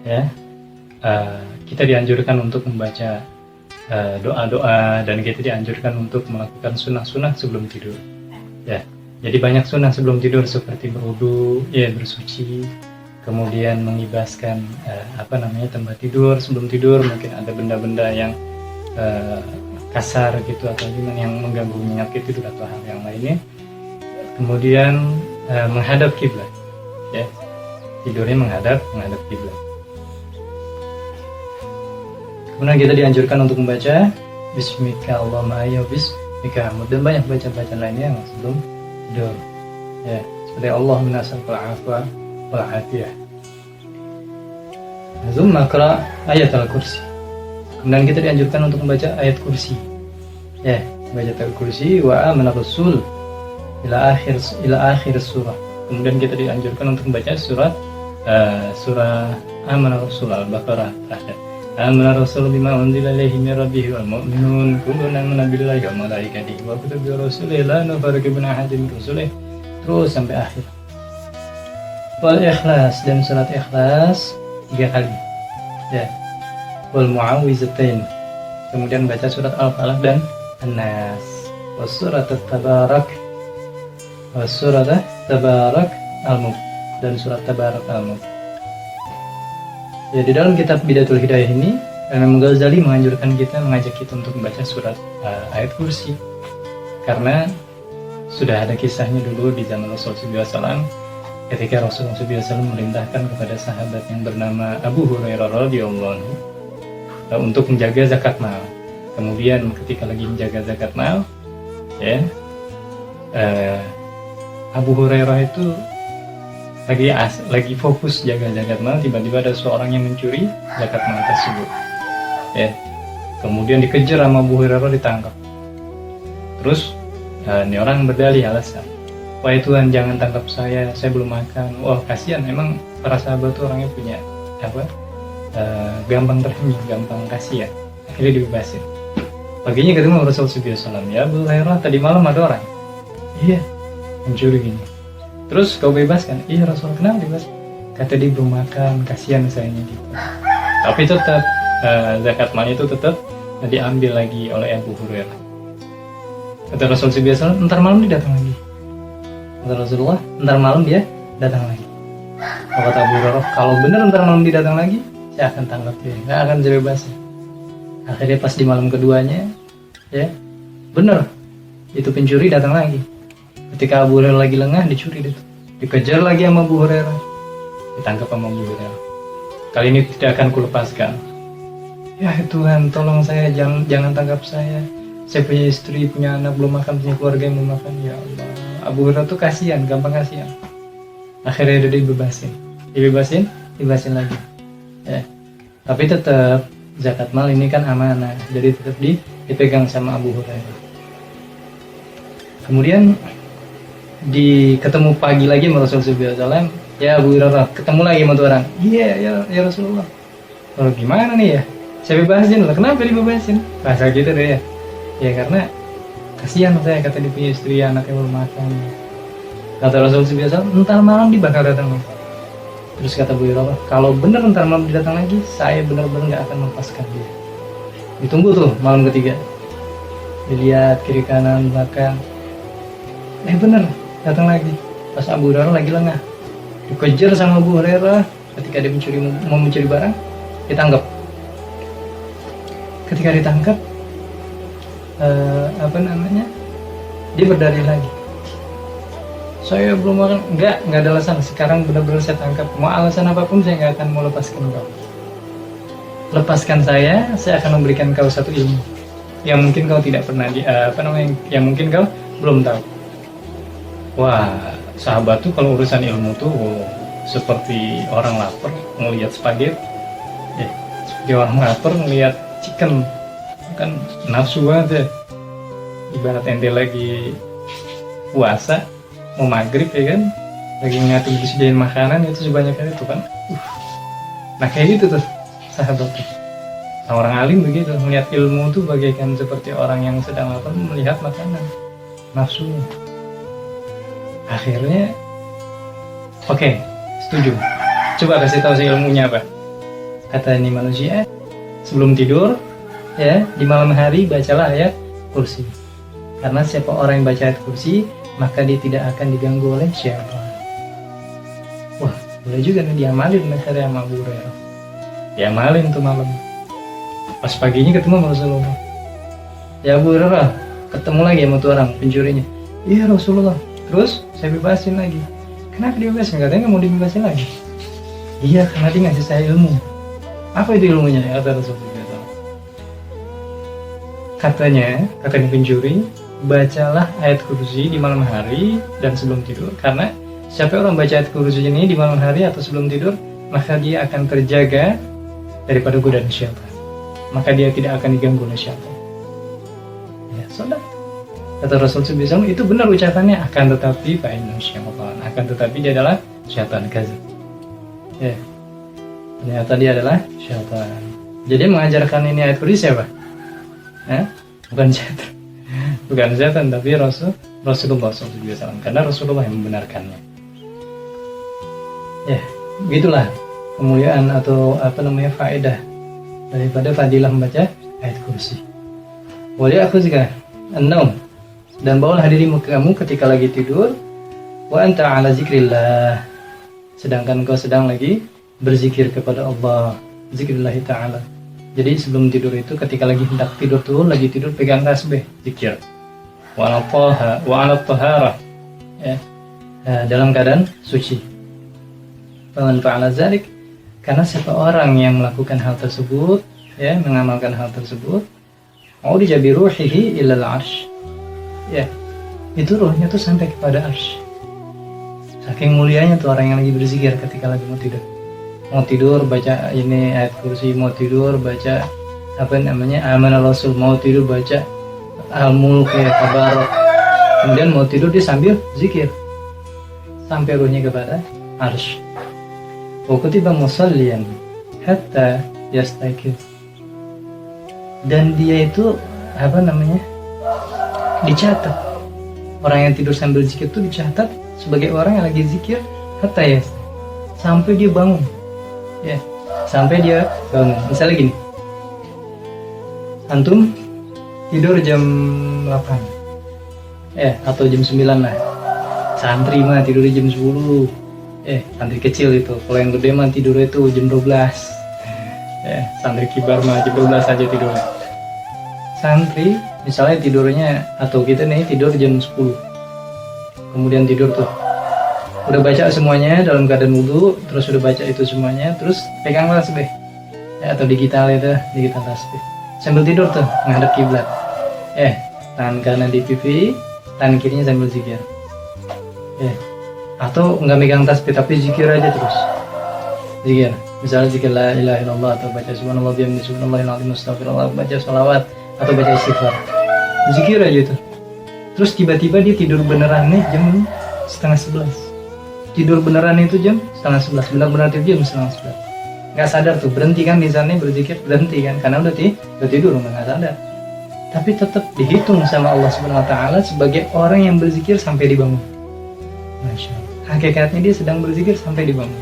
ya. Kita dianjurkan untuk membaca doa-doa, dan kita dianjurkan untuk melakukan sunnah-sunnah sebelum tidur, ya. Jadi banyak sunnah sebelum tidur seperti berwudu, ya, bersuci, kemudian mengibaskan tempat tidur sebelum tidur. Mungkin ada benda-benda yang kasar gitu atau gimana yang mengganggu penyakit tidur atau hal yang lainnya. Kemudian menghadap kiblat, ya, tidurnya menghadap kiblat. Kemudian kita dianjurkan untuk membaca Bismika Allahumma ya Bismika, dan banyak baca-bacaan lainnya yang sebelum tidur, ya, seperti Allahumma nas'aluka al-'afwa wal 'afiyah. Thumma qra ayat al-kursi. Kemudian kita dianjurkan untuk membaca ayat kursi, ya, baca ayat kursi wa amana rasul ila akhir surah. Kemudian kita dianjurkan untuk membaca surah amana rasul al-baqarah terakhir. Amana rasul bima unzila ilaihi min rabbih wal mu'minun kullun amana billahi wa malaikatihi wa kutubihi wa rusulihi la nufarriqu baina ahadin min rusulihi, terus sampai akhir. Wal ikhlas, dan surat ikhlas 3 kali, ya. Wal mu'awwizatain, kemudian baca surat al-falaq dan an-nas. Was surat tabarak, was surat tabarak al-mulk, dan surat tabarak al-mulk. Ya, di dalam kitab Bidatul Hidayah ini, Imam Ghazali mengajak kita untuk membaca surat ayat kursi, karena sudah ada kisahnya dulu di zaman Rasulullah SAW, ketika Rasulullah SAW memerintahkan kepada sahabat yang bernama Abu Hurairah radhiyallahu anhu untuk menjaga zakat mal. Kemudian ketika lagi menjaga zakat mal, ya, Abu Hurairah itu lagi fokus jaga zakat mal, tiba-tiba ada seorang yang mencuri zakat mal tersebut, ya. Kemudian dikejar sama Abu Hurairah, ditangkap. Terus ini orang berdalih alasan, wahai Tuhan, jangan tangkap saya belum makan. Wah, kasihan, emang para sahabat tuh orangnya punya gampang terhanyut, gampang kasihan. Akhirnya dibebasin. Paginya ketemu Rasulullah SAW, ya Abu Hurairah, tadi malam ada orang, iya, mencuri gini. Terus kau bebaskan? Iya Rasul, kenapa bebas? Kata dia belum makan, kasihan sayanya gitu. Tapi tetap zakat mal itu tetap diambil lagi oleh Abu Hurairah. Kata Rasul biasa, ntar malam dia datang lagi. Kata Rasulullah, ntar malam dia datang lagi. Kata Abu Hurairah, kalau benar ntar malam dia datang lagi, saya akan tangkap dia, nggak akan saya bebasin. Akhirnya pas di malam keduanya, ya, benar, itu pencuri datang lagi. Ketika Abu Hurairah lagi lengah, dicuri, dikejar lagi sama Abu Hurairah, ditangkap sama Abu Hurairah. Kali ini tidak akan kulepaskan. Ya Tuhan, tolong saya, jangan tangkap saya. Saya punya istri, punya anak belum makan, punya keluarga yang belum makan. Ya Allah, Abu Hurairah tuh kasihan, gampang kasihan. Akhirnya dia dibebasin lagi. Ya. Tapi tetap zakat mal ini kan amanah, jadi tetap dipegang sama Abu Hurairah. Kemudian ketemu pagi lagi sama Rasulullah SAW, ya Abu Hurairah, ketemu lagi sama tuh orang. Iya, ya Rasulullah. Lalu gimana nih ya? Saya bebasin lah. Kenapa dibebasin? Bahasa gitu deh ya. Ya karena kasihan saya, kata dia punya istri, anaknya belum makan. Kata Rasulullah SAW, ntar malam dia bakal datang lagi. Terus kata Abu Hurairah, kalau benar ntar malam dia datang lagi, saya benar-benar nggak akan melepaskan dia. Ditunggu tuh malam ketiga. Dilihat kiri kanan belakang. Bener, datang lagi. Pas Abu Hurairah lagi lengah, dikejar sama Abu Hurairah. Ketika dia mau mencuri barang, ditangkap. Ketika ditangkap, dia berdalih lagi. Saya belum makan. Nggak ada alasan. Sekarang benar-benar saya tangkap. Mau alasan apapun, saya nggak akan mau lepaskan kau. Lepaskan saya akan memberikan kau satu ilmu yang mungkin kau tidak pernah yang mungkin kau belum tahu. Wah, sahabat tuh kalau urusan ilmu tuh seperti orang lapar ngelihat spaghetti, seperti orang lapar ngelihat chicken, kan nafsu banget ya. Ibarat ente lagi puasa mau maghrib, ya kan, lagi ngatur disediain makanan itu sebanyak itu kan. Nah kayak gitu tuh sahabat tuh. Nah, orang alim begitu, melihat ilmu tuh bagaikan seperti orang yang sedang lapar melihat makanan, nafsunya. Akhirnya, oke, setuju. Coba kasih tahu sih ilmunya apa. kata ini manusia, sebelum tidur ya di malam hari bacalah ayat kursi. Karena siapa orang yang baca ayat kursi, maka dia tidak akan diganggu oleh syaitan. Wah, boleh juga nih diamalin materi sama Abu Hurairah. Diamalin tuh malam. Pas paginya ketemu sama Rasulullah. Ya Abu Hurairah, ketemu lagi sama tuh orang pencurinya. Iya Rasulullah. Terus saya bebasin lagi. Kenapa dibebasin? Katanya nggak mau dibebasin lagi. Iya, karena dia ngasih saya ilmu. Apa itu ilmunya? Kata Rasulullah. Katanya pencuri, bacalah ayat kursi di malam hari dan sebelum tidur. Karena siapa orang baca ayat kursi ini di malam hari atau sebelum tidur, maka dia akan terjaga daripada godaan syaitan. Maka dia tidak akan diganggu oleh syaitan. Ya, sudah. Kata Rasul SAW, itu benar ucapannya, akan tetapi akan tetapi dia adalah syaitan kadzab. Ya. Ternyata dia adalah syaitan. Jadi mengajarkan ini ayat kursi siapa? Bukan syaitan. Bukan syaitan, tapi Rasulullah SAW, karena Rasulullah yang membenarkannya. Ya, begitulah kemuliaan atau faedah daripada fadilah membaca ayat kursi. Boleh aku juga an-naum, dan bawalah dirimu kamu ketika lagi tidur, wa anta ala zikrillah, sedangkan kau sedang lagi berzikir kepada Allah, zikrillah ta'ala. Jadi sebelum tidur itu ketika lagi hendak tidur tuh, lagi tidur pegang tasbih, zikir. Wa ala taharah, ya. Dalam keadaan suci. Faman fa'ala dzalik, karena siapa orang yang melakukan hal tersebut, ya, mengamalkan hal tersebut, udija bi ruhihi ila al-'arsy. Ya. Itu ruhnya tuh sampai kepada arsy. Saking mulianya tuh orang yang lagi berzikir ketika lagi mau tidur. Mau tidur baca ini ayat kursi, mau tidur baca amanah Rasul, mau tidur baca al-mulk ya tabarak. Kemudian mau tidur dia sambil zikir sampai ruhnya kepada arsy. Wa kutiba musalliyan hatta yastaqil. Dan dia itu dicatat. Orang yang tidur sambil zikir itu dicatat sebagai orang yang lagi zikir hatta sampai dia bangun. Ya, sampai dia bangun. Misalnya gini, antum tidur jam 8 ya, atau jam 9 lah. Santri mah tidur jam 10. Santri kecil itu. Kalau yang gede mah tidur itu jam 12. Santri kibar mah jam 12 aja tidurnya. Santri misalnya tidurnya, atau kita nih tidur jam 10, kemudian tidur tuh udah baca semuanya dalam keadaan wudhu, terus udah baca itu semuanya, terus pegang tasbih ya, atau digital tasbih sambil tidur tuh menghadap kiblat, tangan kanan di pipi, tangan kirinya sambil zikir, atau nggak megang tasbih tapi zikir aja terus, zikir, misalnya zikir la ilaha illallah, atau baca subhanallah bihamdihi subhanallahil azim astagfirullah, baca sholawat atau baca istighfar, zikir aja tuh. Terus tiba-tiba dia tidur beneran nih jam 10:30. Tidur beneran itu jam 10:30, benar-benar tidur jam 10:30. Nggak sadar tuh, berhenti kan misalnya berzikir, berhenti kan, karena udah tidur, nggak sadar. Tapi tetap dihitung sama Allah Subhanahu Wa Taala sebagai orang yang berzikir sampai dibangun. Masya Allah. Hakikatnya dia sedang berzikir sampai dibangun.